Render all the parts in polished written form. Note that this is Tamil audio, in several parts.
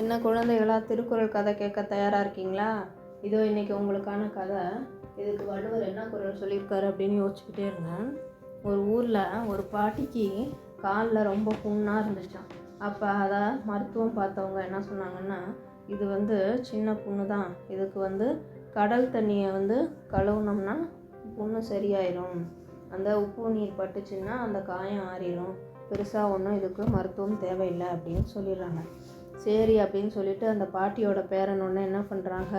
என்ன குழந்தைகளா, திருக்குறள் கதை கேட்க தயாராக இருக்கீங்களா? இதோ இன்றைக்கி உங்களுக்கான கதை. இதுக்கு வள்ளுவர் என்ன குறள் சொல்லியிருக்காரு அப்படின்னு யோசிச்சுக்கிட்டே இருந்தேன். ஒரு ஊரில் ஒரு பாட்டிக்கு காலில் ரொம்ப புண்ணாக இருந்துச்சான். அப்போ அதை மருத்துவம் பார்த்தவங்க என்ன சொன்னாங்கன்னா, இது சின்ன புண்ணு தான், இதுக்கு கடல் தண்ணியை கழுவுனோம்னா புண்ணு சரியாயிடும், அந்த உப்பு நீர் பட்டுச்சுன்னா அந்த காயம் ஆறிடும், பெருசாக ஒன்றும் இதுக்கு மருத்துவம் தேவையில்லை அப்படின்னு சொல்லிடுறாங்க. சரி அப்படின்னு சொல்லிட்டு அந்த பாட்டியோட பேரன் ஒன்று என்ன பண்ணுறாங்க,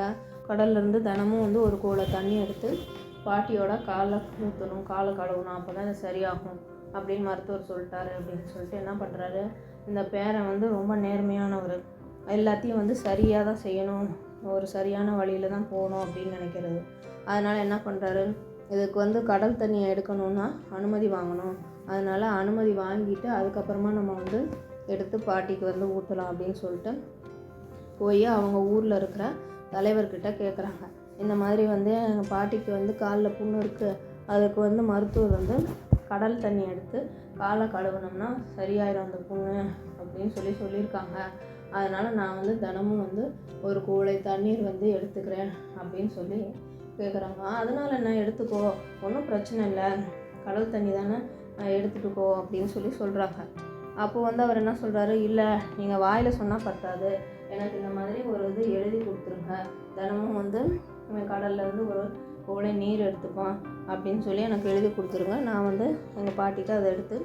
கடல்லேருந்து தினமும் ஒரு கூடை தண்ணி எடுத்து பாட்டியோட காலை ஊற்றணும், காலை கழுவணும், அப்போ தான் இது சரியாகும் அப்படின்னு மருத்துவர் சொல்லிட்டாரு அப்படின்னு சொல்லிட்டு என்ன பண்ணுறாரு, இந்த பேரன் ரொம்ப நேர்மையானவர், எல்லாத்தையும் சரியாக தான் செய்யணும், ஒரு சரியான வழியில் தான் போகணும் அப்படின்னு நினைக்கிறது. அதனால் என்ன பண்ணுறாரு, இதுக்கு கடல் தண்ணியை எடுக்கணுன்னா அனுமதி வாங்கணும், அதனால் அனுமதி வாங்கிட்டு அதுக்கப்புறமா நம்ம எடுத்து பாட்டிக்கு ஊற்றலாம் அப்படின்னு சொல்லிட்டு போய் அவங்க ஊரில் இருக்கிற தலைவர்கிட்ட கேட்குறாங்க. இந்த மாதிரி எங்கள் பாட்டிக்கு காலில் புண்ணு இருக்குது, அதுக்கு மருத்துவர் கடல் தண்ணி எடுத்து காலை கழுவுனோம்னா சரியாயிடும் அந்த புண்ணு அப்படின்னு சொல்லியிருக்காங்க. அதனால் நான் தினமும் ஒரு கூடை தண்ணீர் எடுத்துக்கிறேன் அப்படின்னு சொல்லி கேட்குறாங்க. அதனால் என்ன, எடுத்துக்கோ, ஒன்றும் பிரச்சனை இல்லை, கடல் தண்ணி தானே, எடுத்துகிட்டுக்கோ அப்படின்னு சொல்கிறாங்க. அப்போது அவர் என்ன சொல்கிறாரு, இல்லை நீங்கள் வாயில் சொன்னால் பத்தாது, எனக்கு இந்த மாதிரி ஒரு எழுதி கொடுத்துருங்க, தினமும் இவன் கடல்லேருந்து ஒரு கூடை நீர் எடுத்துப்பான் அப்படின்னு சொல்லி எனக்கு எழுதி கொடுத்துருங்க, நான் எங்கள் பாட்டிக்கு அதை எடுத்து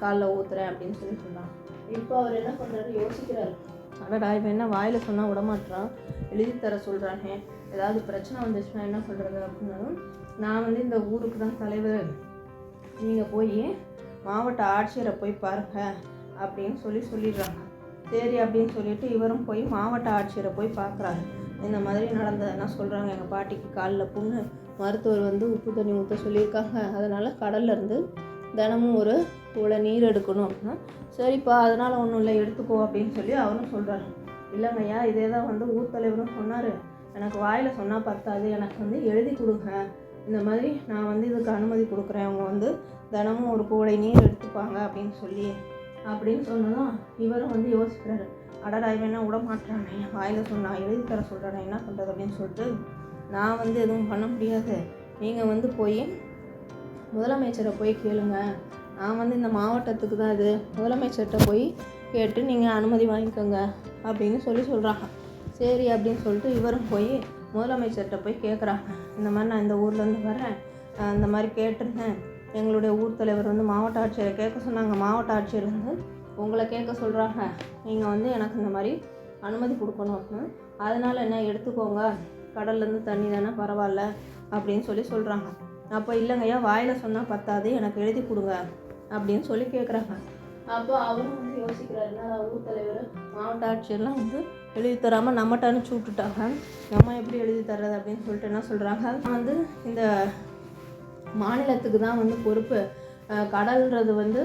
காலில் ஊற்றுறேன் அப்படின்னு சொல்கிறான். இப்போ அவர் என்ன பண்ணுறாரு, யோசிக்கிறாரு, அடடா இவன் என்ன வாயில் சொன்னால் விடமாட்டான், எழுதி தர சொல்கிறானே, ஏதாவது பிரச்சனை வந்துச்சுன்னா என்ன பண்ணுறது அப்படின்னாலும், நான் இந்த ஊருக்கு தான் தலைவர், நீங்கள் போய் மாவட்ட ஆட்சியரை போய் பாருங்கள் அப்படின்னு சொல்லிடுறாங்க. சரி அப்படின்னு சொல்லிட்டு இவரும் போய் மாவட்ட ஆட்சியரை போய் பார்க்குறாரு. இந்த மாதிரி நடந்ததுன்னா சொல்கிறாங்க, எங்கள் பாட்டிக்கு காலில் புண்ணு, மருத்துவர் உப்பு தண்ணி ஊற்ற சொல்லியிருக்காங்க, அதனால் கடல்லேருந்து தினமும் ஒரு கூடை நீர் எடுக்கணும் அப்படின்னா, சரிப்பா அதனால் ஒன்றும் இல்லை எடுத்துக்கோ அப்படின்னு சொல்லி அவரும் சொல்கிறாரு. இல்லைங்கய்யா, இதே தான் ஊர் தலைவரும் சொன்னார், எனக்கு வாயில் சொன்னால் பத்தாது, எனக்கு எழுதி கொடுங்க, இந்த மாதிரி நான் இதுக்கு அனுமதி கொடுக்குறேன், அவங்க தினமும் ஒரு கூடை நீர் எடுத்துப்பாங்க அப்படின்னு சொன்னதும் இவரும் யோசிக்கிறாரு, அடடா இவன் என்ன விட மாட்டானே, வாயில் சொன்னா எழுதி தர சொல்கிறானே, என்ன பண்ணுறது அப்படின்னு சொல்லிட்டு, நான் எதுவும் பண்ண முடியாது, நீங்கள் போய் முதலமைச்சரை போய் கேளுங்க, நான் இந்த மாவட்டத்துக்கு தான் இது, முதலமைச்சர்கிட்ட போய் கேட்டு நீங்கள் அனுமதி வாங்கிக்கோங்க அப்படின்னு சொல்கிறாங்க. சரி அப்படின்னு சொல்லிட்டு இவரும் போய் முதலமைச்சர்கிட்ட போய் கேட்குறாங்க. இந்த மாதிரி நான் இந்த ஊர்லேருந்து வரேன், இந்த மாதிரி கேட்டிருந்தேன், எங்களுடைய ஊர் தலைவர் மாவட்ட ஆட்சியரை கேட்க சொன்னாங்க, மாவட்ட ஆட்சியர் உங்களை கேட்க சொல்கிறாங்க, நீங்கள் எனக்கு இந்த மாதிரி அனுமதி கொடுக்கணும், அதனால் என்ன எடுத்துக்கோங்க, கடல்லேருந்து தண்ணி தானே பரவாயில்ல அப்படின்னு சொல்கிறாங்க. அப்போ இல்லைங்கய்யா, வாயில் சொன்னால் பத்தாது, எனக்கு எழுதி கொடுங்க அப்படின்னு கேட்குறாங்க. அப்போ அவரும் யோசிக்கிறாரு, ஊர் தலைவர் மாவட்ட ஆட்சியர்லாம் எழுதி தராமல் நம்மகிட்ட அனுப்பிச்சி விட்டுட்டாங்க, நம்ம எப்படி எழுதி தர்றது அப்படின்னு சொல்லிட்டு என்ன சொல்கிறாங்க, இந்த மாநிலத்துக்கு தான் பொறுப்பு, கடல்ன்றது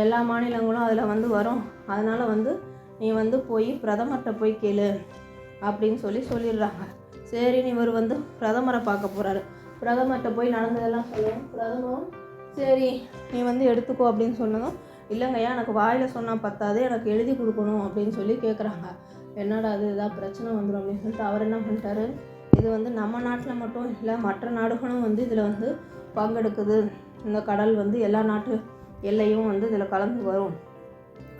எல்லா மாநிலங்களும் அதில் வரும், அதனால் நீ போய் பிரதமர்கிட்ட போய் கேளு அப்படின்னு சொல்லிடுறாங்க. சரின்னு இவர் பிரதமரை பார்க்க போகிறாரு. பிரதமர்கிட்ட போய் நடந்ததெல்லாம் சொல்லுவோம். பிரதமரும் சரி நீ எடுத்துக்கோ அப்படின்னு சொன்னதும், இல்லைங்கய்யா எனக்கு வாயில் சொன்னால் பத்தாது, எனக்கு எழுதி கொடுக்கணும் அப்படின்னு கேட்குறாங்க. என்னடா அது, ஏதாவது பிரச்சனை வந்துடும் அப்படின்னு சொல்லிட்டு அவர் என்ன பண்ணிட்டாரு, இது நம்ம நாட்டில் மட்டும் இல்லை, மற்ற நாடுகளும் இதில் பங்கெடுக்குது, இந்த கடல் எல்லா நாட்டு எல்லையும் இதில் கலந்து வரும்,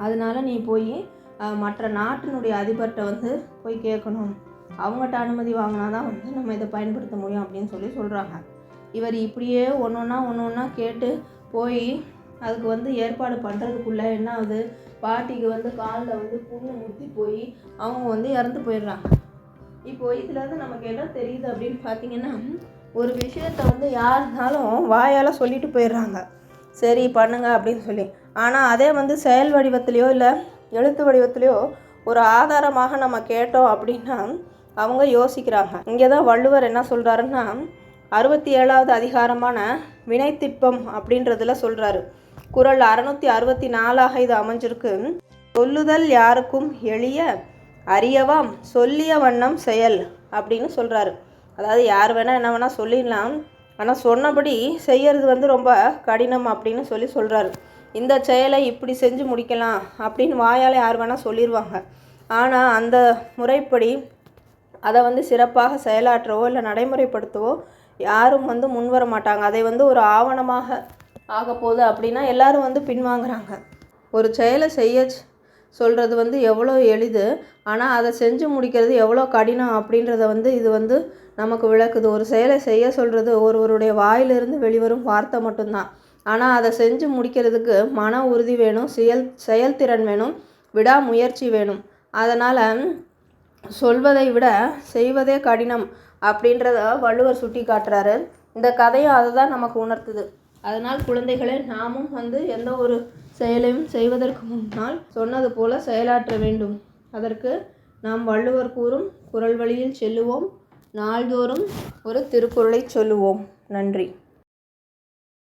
அதனால நீ போய் மற்ற நாட்டினுடைய அதிபர்கிட்ட போய் கேட்கணும், அவங்ககிட்ட அனுமதி வாங்கினா தான் நம்ம இதை பயன்படுத்த முடியும் அப்படின்னு சொல்கிறாங்க. இவர் இப்படியே ஒன்று ஒன்றா கேட்டு போய் அதுக்கு ஏற்பாடு பண்ணுறதுக்குள்ளே என்ன ஆகுது, பாட்டிக்கு காலில் புண்ணு முத்தி போய் அவங்க இறந்து போயிடுறாங்க. இப்போது இதில் நமக்கு என்ன தெரியுது அப்படின்னு பார்த்தீங்கன்னா, ஒரு விஷயத்தை யாருனாலும் வாயால் சொல்லிட்டு போயிடுறாங்க, சரி பண்ணுங்க அப்படின்னு சொல்லி, ஆனால் அதே செயல் வடிவத்திலையோ இல்லை எழுத்து வடிவத்திலையோ ஒரு ஆதாரமாக நம்ம கேட்டோம் அப்படின்னா அவங்க யோசிக்கிறாங்க. இங்கே தான் வள்ளுவர் என்ன சொல்கிறாருன்னா, 67வது அதிகாரமான வினைத்திட்பம் அப்படின்றதுல சொல்கிறாரு, குறள் 664 இது அமைஞ்சிருக்கு, சொல்லுதல் யாருக்கும் எளிய அறியவாம் சொல்லிய வண்ணம் செயல் அப்படின்னு சொல்கிறாரு. அதாவது யார் வேணால் என்ன வேணால் சொல்லிடலாம், ஆனால் சொன்னபடி செய்யறது ரொம்ப கடினம் அப்படின்னு சொல்கிறாரு. இந்த செயலை இப்படி செஞ்சு முடிக்கலாம் அப்படின்னு வாயால் யார் வேணால் சொல்லிடுவாங்க, ஆனால் அந்த முறைப்படி அதை வந்து சிறப்பாக செயலாற்றவோ இல்லை நடைமுறைப்படுத்தவோ யாரும் வந்து முன்வர மாட்டாங்க. அதை வந்து ஒரு ஆவணமாக ஆகப்போகுது அப்படின்னா எல்லாரும் வந்து பின்வாங்குறாங்க. ஒரு செயலை செய்ய சொல்கிறது வந்து எவ்வளோ எளிது, ஆனால் அதை செஞ்சு முடிக்கிறது எவ்வளோ கடினம் அப்படின்றத வந்து இது வந்து நமக்கு விளக்குது. ஒரு செயலை செய்ய சொல்கிறது ஒருவருடைய வாயிலிருந்து வெளிவரும் வார்த்தை மட்டும்தான். ஆனால் அதை செஞ்சு முடிக்கிறதுக்கு மன உறுதி வேணும், செயல்திறன் வேணும், விடாமுயற்சி வேணும். அதனால் சொல்வதை விட செய்வதே கடினம் அப்படின்றத வள்ளுவர் சுட்டி காட்டுறாரு. இந்த கதையும் அதை தான் நமக்கு உணர்த்துது. அதனால் குழந்தைகளே, நாமும் வந்து எந்த ஒரு செயலையும் செய்வதற்கு முன்னால் சொன்னது போல செயலாற்ற வேண்டும். அதற்கு நாம் வள்ளுவர் கூறும் குறள் வழியில் செல்லுவோம். நாள்தோறும் ஒரு திருக்குறளை சொல்லுவோம். நன்றி.